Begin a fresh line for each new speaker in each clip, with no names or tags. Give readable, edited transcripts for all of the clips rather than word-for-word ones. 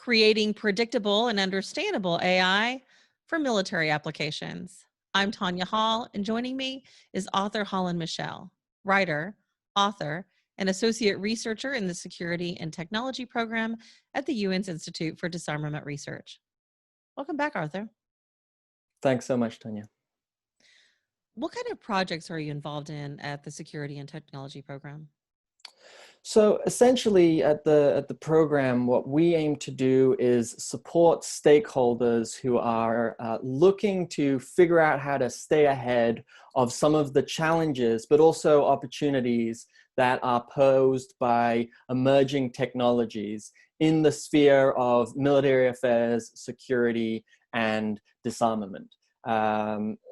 Creating Predictable and Understandable AI for Military Applications. I'm Tonya Hall, and joining me is Arthur Holland Michel, writer, author, and associate researcher in the Security and Technology Program at the UN's Institute for Disarmament Research. Welcome back, Arthur.
Thanks so much, Tonya.
What kind of projects are you involved in at the Security and Technology Program?
So essentially at the program, what we aim to do is support stakeholders who are looking to figure out how to stay ahead of some of the challenges, but also opportunities that are posed by emerging technologies in the sphere of military affairs, security, and disarmament.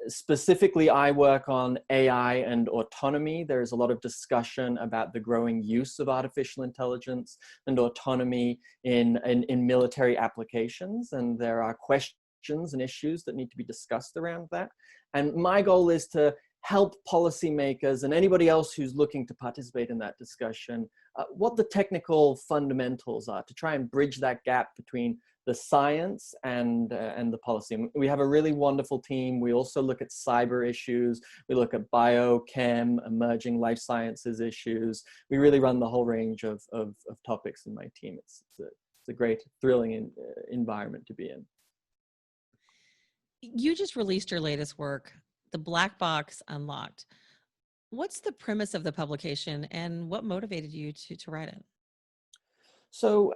Specifically, I work on AI and autonomy. There's a lot of discussion about the growing use of artificial intelligence and autonomy in military applications. And there are questions and issues that need to be discussed around that. And my goal is to help policymakers and anybody else who's looking to participate in that discussion, what the technical fundamentals are to try and bridge that gap between the science and the policy. And we have a really wonderful team. We also look at cyber issues. We look at biochem, emerging life sciences issues. We really run the whole range of topics in my team. It's a great, thrilling environment to be in.
You just released your latest work, The Black Box Unlocked. What's the premise of the publication and what motivated you to write it?
So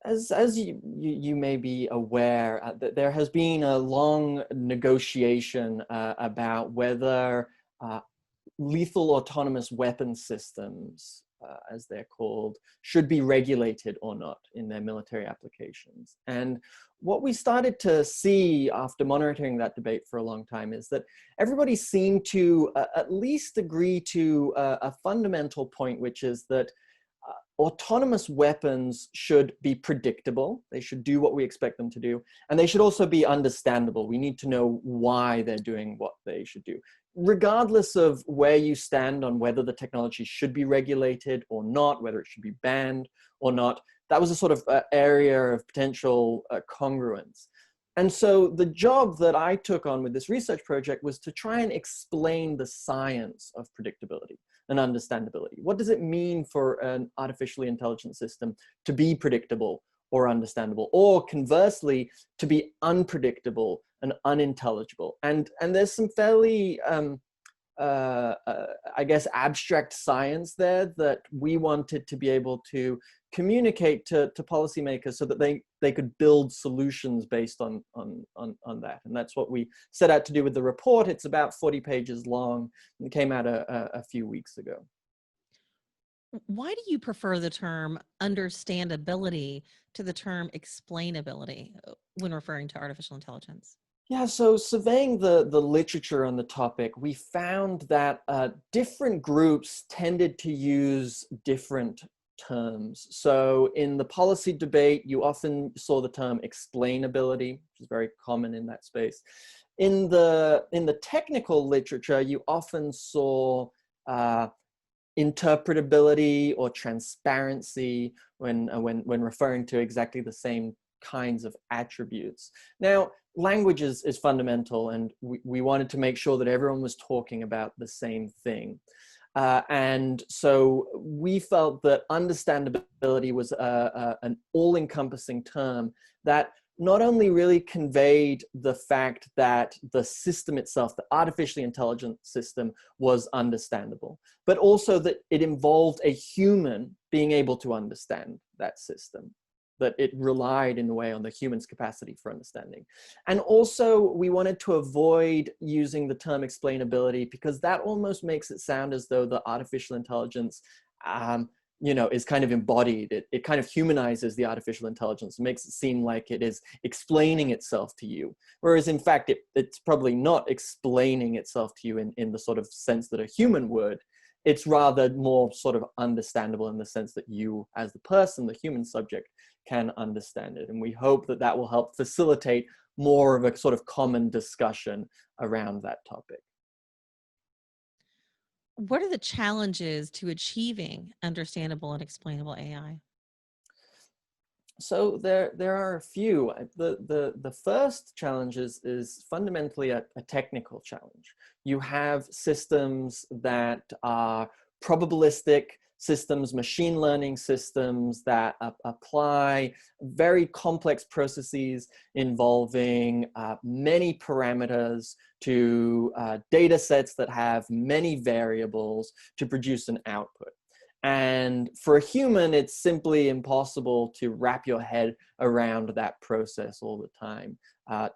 as you may be aware, there has been a long negotiation about whether lethal autonomous weapon systems, as they're called, should be regulated or not in their military applications. And what we started to see after monitoring that debate for a long time is that everybody seemed to at least agree to a fundamental point, which is that autonomous weapons should be predictable. They should do what we expect them to do. And they should also be understandable. We need to know why they're doing what they should do. Regardless of where you stand on whether the technology should be regulated or not, whether it should be banned or not, that was a sort of area of potential congruence. And so the job that I took on with this research project was to try and explain the science of predictability and understandability. What does it mean for an artificially intelligent system to be predictable or understandable, or conversely, to be unpredictable and unintelligible? And there's some fairly, I guess, abstract science there that we wanted to be able to communicate to policymakers so that they could build solutions based on that. And that's what we set out to do with the report. It's about 40 pages long and it came out a few weeks ago.
Why do you prefer the term understandability to the term explainability when referring to artificial intelligence?
Yeah, so surveying the literature on the topic, we found that different groups tended to use different terms. So in the policy debate, you often saw the term explainability, which is very common in that space. In the technical literature, you often saw interpretability or transparency when referring to exactly the same kinds of attributes. Now, language is fundamental, and we wanted to make sure that everyone was talking about the same thing. And so we felt that understandability was an all-encompassing term that not only really conveyed the fact that the system itself, the artificially intelligent system, was understandable, but also that it involved a human being able to understand that system, that it relied in a way on the human's capacity for understanding. And also we wanted to avoid using the term explainability because that almost makes it sound as though the artificial intelligence is kind of embodied. It kind of humanizes the artificial intelligence, makes it seem like it is explaining itself to you. Whereas in fact, it's probably not explaining itself to you in the sort of sense that a human would. It's rather more sort of understandable in the sense that you, as the person, the human subject, can understand it. And we hope that that will help facilitate more of a sort of common discussion around that topic.
What are the challenges to achieving understandable and explainable AI?
So there are a few. The first challenge is fundamentally a technical challenge. You have systems that are probabilistic systems, machine learning systems that apply very complex processes involving many parameters to data sets that have many variables to produce an output. And for a human, it's simply impossible to wrap your head around that process all the time,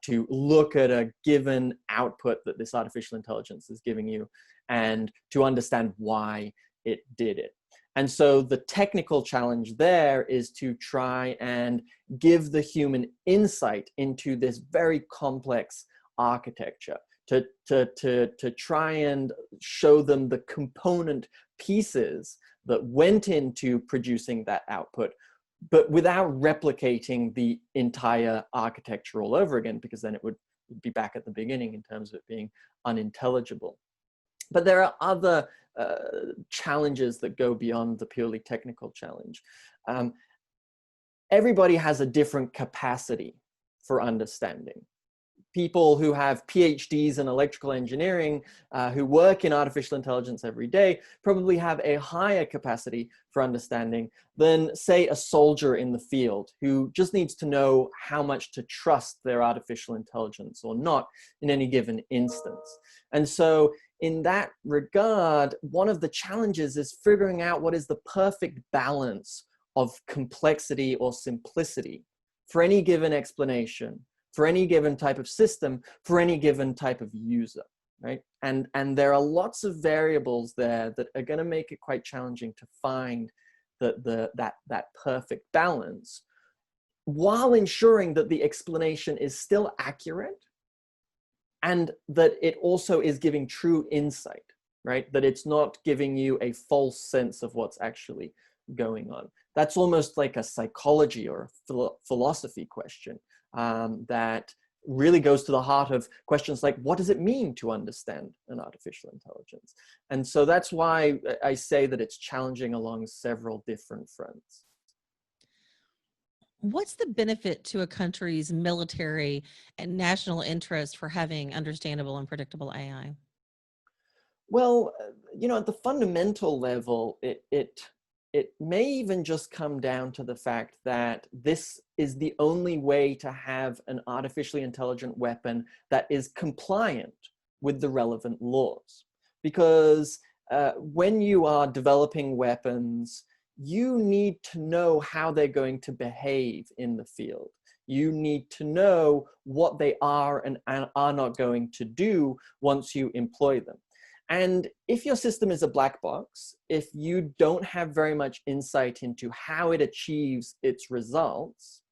to look at a given output that this artificial intelligence is giving you and to understand why it did it. And so the technical challenge there is to try and give the human insight into this very complex architecture, to try and show them the component pieces that went into producing that output, but without replicating the entire architecture all over again, because then it would be back at the beginning in terms of it being unintelligible. But there are other challenges that go beyond the purely technical challenge. Everybody has a different capacity for understanding. People who have PhDs in electrical engineering, who work in artificial intelligence every day, probably have a higher capacity for understanding than, say, a soldier in the field who just needs to know how much to trust their artificial intelligence or not in any given instance. And so in that regard, one of the challenges is figuring out what is the perfect balance of complexity or simplicity for any given explanation, for any given type of system, for any given type of user, right? And there are lots of variables there that are going to make it quite challenging to find that perfect balance, while ensuring that the explanation is still accurate and that it also is giving true insight, right? That it's not giving you a false sense of what's actually going on. That's almost like a psychology or a philosophy question. That really goes to the heart of questions like, what does it mean to understand an artificial intelligence? And so that's why I say that it's challenging along several different fronts.
What's the benefit to a country's military and national interest for having understandable and predictable AI?
Well, at the fundamental level, it may even just come down to the fact that this is the only way to have an artificially intelligent weapon that is compliant with the relevant laws. Because when you are developing weapons, you need to know how they're going to behave in the field. You need to know what they are and are not going to do once you employ them. And if your system is a black box, if you don't have very much insight into how it achieves its results,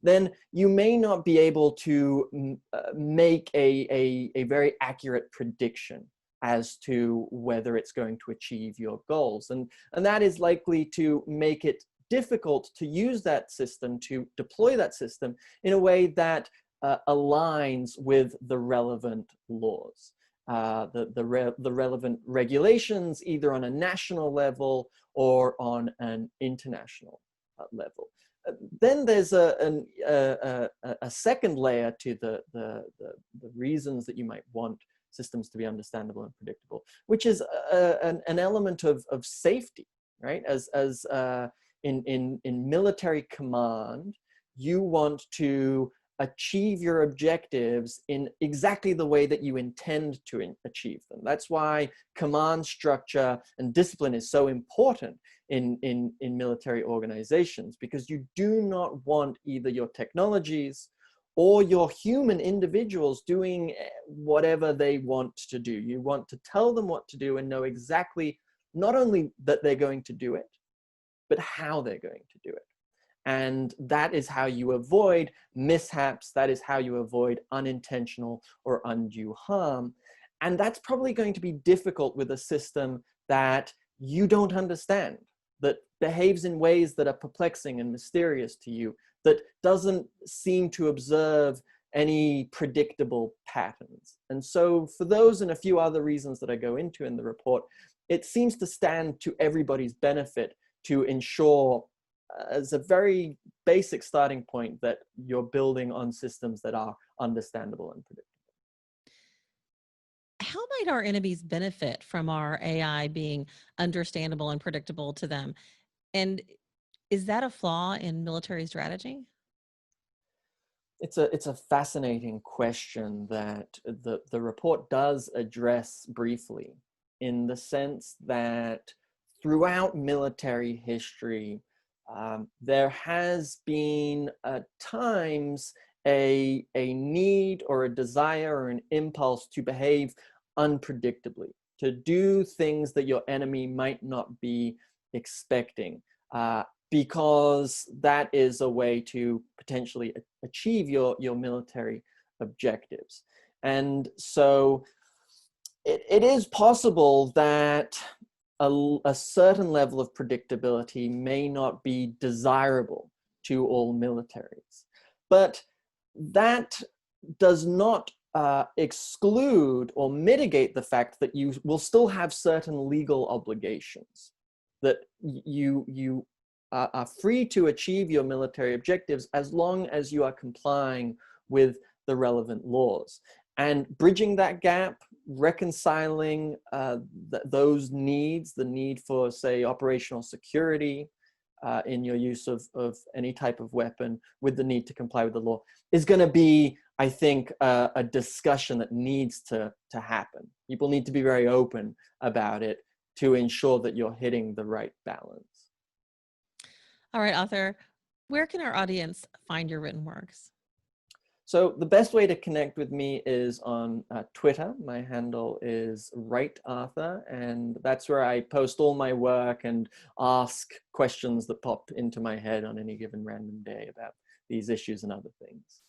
then you may not be able to make a very accurate prediction as to whether it's going to achieve your goals. And that is likely to make it difficult to use that system, to deploy that system in a way that aligns with the relevant laws. The relevant regulations, either on a national level or on an international level. Then there's a second layer to the reasons that you might want systems to be understandable and predictable, which is an element of safety, right? As in military command, you want to achieve your objectives in exactly the way that you intend to achieve them. That's why command structure and discipline is so important in military organizations, because you do not want either your technologies or your human individuals doing whatever they want to do. You want to tell them what to do and know exactly not only that they're going to do it, but how they're going to do it. And that is how you avoid mishaps. That is how you avoid unintentional or undue harm. And that's probably going to be difficult with a system that you don't understand, that behaves in ways that are perplexing and mysterious to you, that doesn't seem to observe any predictable patterns. And so for those and a few other reasons that I go into in the report, it seems to stand to everybody's benefit to ensure as a very basic starting point that you're building on systems that are understandable and predictable.
How might our enemies benefit from our AI being understandable and predictable to them? And is that a flaw in military strategy?
It's a fascinating question that the report does address briefly, in the sense that throughout military history, there has been at times a need or a desire or an impulse to behave unpredictably, to do things that your enemy might not be expecting. Because that is a way to potentially achieve your military objectives. And so it is possible that a certain level of predictability may not be desirable to all militaries. But that does not exclude or mitigate the fact that you will still have certain legal obligations, that you are free to achieve your military objectives as long as you are complying with the relevant laws. And bridging that gap, reconciling those needs, the need for, say, operational security in your use of any type of weapon with the need to comply with the law, is going to be, I think, a discussion that needs to happen. People need to be very open about it to ensure that you're hitting the right balance.
All right, Arthur, where can our audience find your written works?
So the best way to connect with me is on Twitter. My handle is WriteArthur, and that's where I post all my work and ask questions that pop into my head on any given random day about these issues and other things.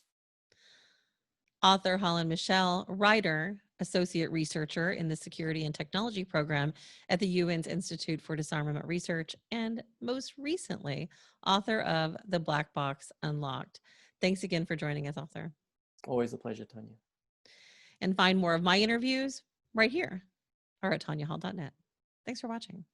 Arthur Holland Michel, writer, associate researcher in the Security and Technology Program at the UN's Institute for Disarmament Research, and most recently, author of The Black Box Unlocked. Thanks again for joining us, Arthur.
Always a pleasure, Tonya.
And find more of my interviews right here or at tonyahall.net. Thanks for watching.